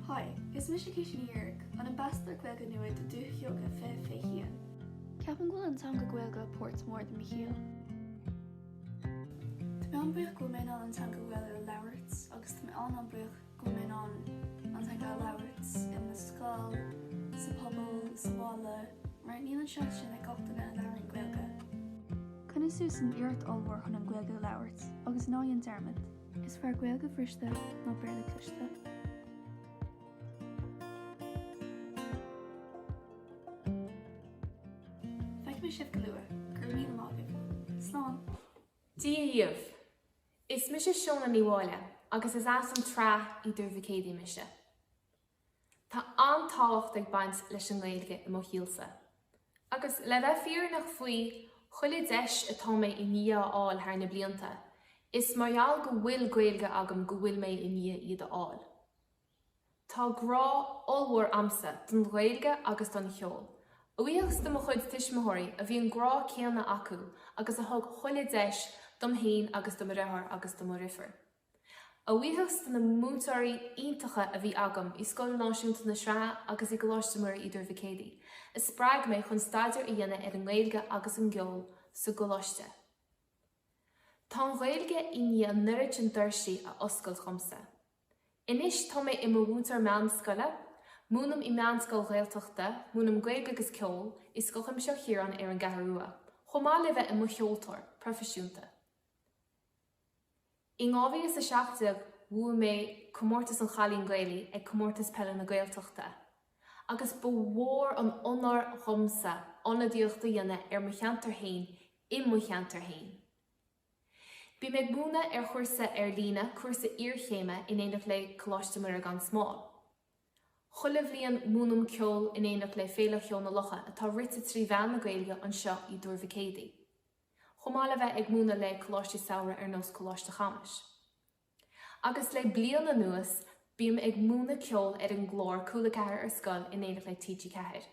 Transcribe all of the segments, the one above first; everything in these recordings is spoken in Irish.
Hi, is Dúiche Sheoigheach an Ambasadóirí Gaeilge nua de Dhúiche Sheoigheach fé Ceapan ghfuil an teanga Gaeilge póirt mór de Michiel. Tá mé an buíoch go mbeadh an teanga Gaeilge labhairt agus tá mé an buíoch go mbeadh an teanga labhairt in na scoil, sa pobal, sa bhála, mar níl an seacht sin ag gachtaine labhairt Gaeilge. Conna sús an iirecht olmhór chun an Gaeilge labhairt agus ná an dearmid. Is fear Gaeilge friste ná béarla cliste. Díomh, is mise seomna níháile agus is as an trá I Dhúiche mise. Tá antáhacht ag baint leis an Gaeilge I mo hialsa. Agus le bheith fíor nach faoi chuile deis atá mé I nGaeáil thar na blianta, is marall go bhfuil Gaeilge agam go bhfuil mé I nGaeáil. Tá grá olmhór amsa don Gaeilge agus don cheol. Uíochs do mo chuid tiismothirí a bhí an grá céanna acu agus a thug chuile deis dom hain agus dom rithar agus dom rifer. Uíochs do na mútarí iontacha a bhí agam I scoil náisiúnta na srá agus I ghlaisteamar I Dhúiche. Is spreag mé chun staidir I dhéine ar an Gaeilge agus an gceol sa ghlaiste. Tá an Gaeilge I ní an nuirt an dorsaí a oscail chomsa. Inis tá mé I mo bhútar meán scoile, múnam I meán scoil nGaeltachta, múnam Gaeilge agus ceol I scocham seo chiaran ar an gaharúa, chomh le bheith I mo cheoltóir, profisiúnta. I ngábhí is a seachtaigh bhua mé comórtas an chalín Gaelí ag comórtas pelle na Gaeltachta, agus bhór an inár chomsa anna díochta dhéine ar mo cheantar hain I mo cheantar hain. Bhí méid múna ar chuirsa ar lína cuirsa iarchéime in éanamh le chláisteamar gan smáil. Chuile bhíon múnam ceol in éanamh le féile cheol na locha atá rite trí bhean na Gaeilge an seo I Dhúiche. Chomh le bheith ag múna le choláiste saoire ar nós choláiste chamas. Agus le bliana nuas, bíam ag múna ceol ar an glór chlacadh ar scoil in éanamh le t-ádh.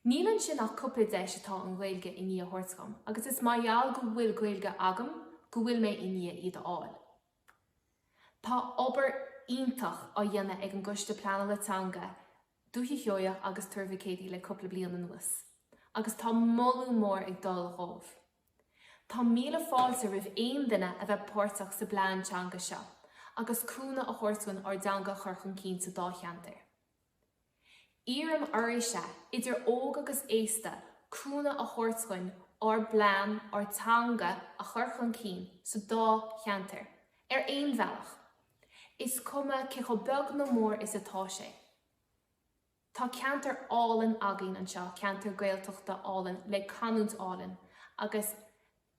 Nílann sin ach cúpla deis atá an Gaeilge I ní a thuairscom, agus is marall go bhfuil Gaeilge agam, go bhfuil mé I nGaeáil. Tá obair iontach á dhéine ag an gcuiste pleanála Teanga, Dúiche Sheoigheach agus Tuar Mhic le cúpla bliana nuas. Agus tá mollú mór ag dul chomh. Tá míle fáilte roimh aon duine a bheith páirteach sa bláin teanga seo, agus cúna a thuairscain ar deanga chorchan cinnte dá cheantar. Írim oraise, idir óg agus éasta, cúna a thuairscain ar bláin ar teanga a chorchan cinn sa dá cheantar, ar aon bhealach. Is cuma cecho beag nó mór is atá sé. Tá ceantar álainn againn an seo, ceantar Gaeltachta álainn le canúnt álainn, agus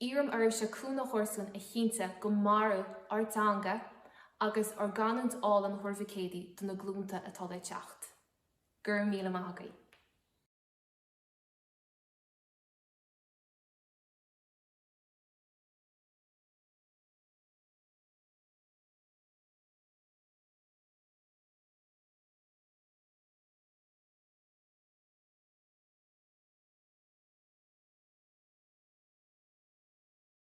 írim oraise cúna thuairscain a cinnte go marú ar teanga agus ar ganúnt álainn Dhúiche don na glúnta atá le teacht. Gur míle maith againn.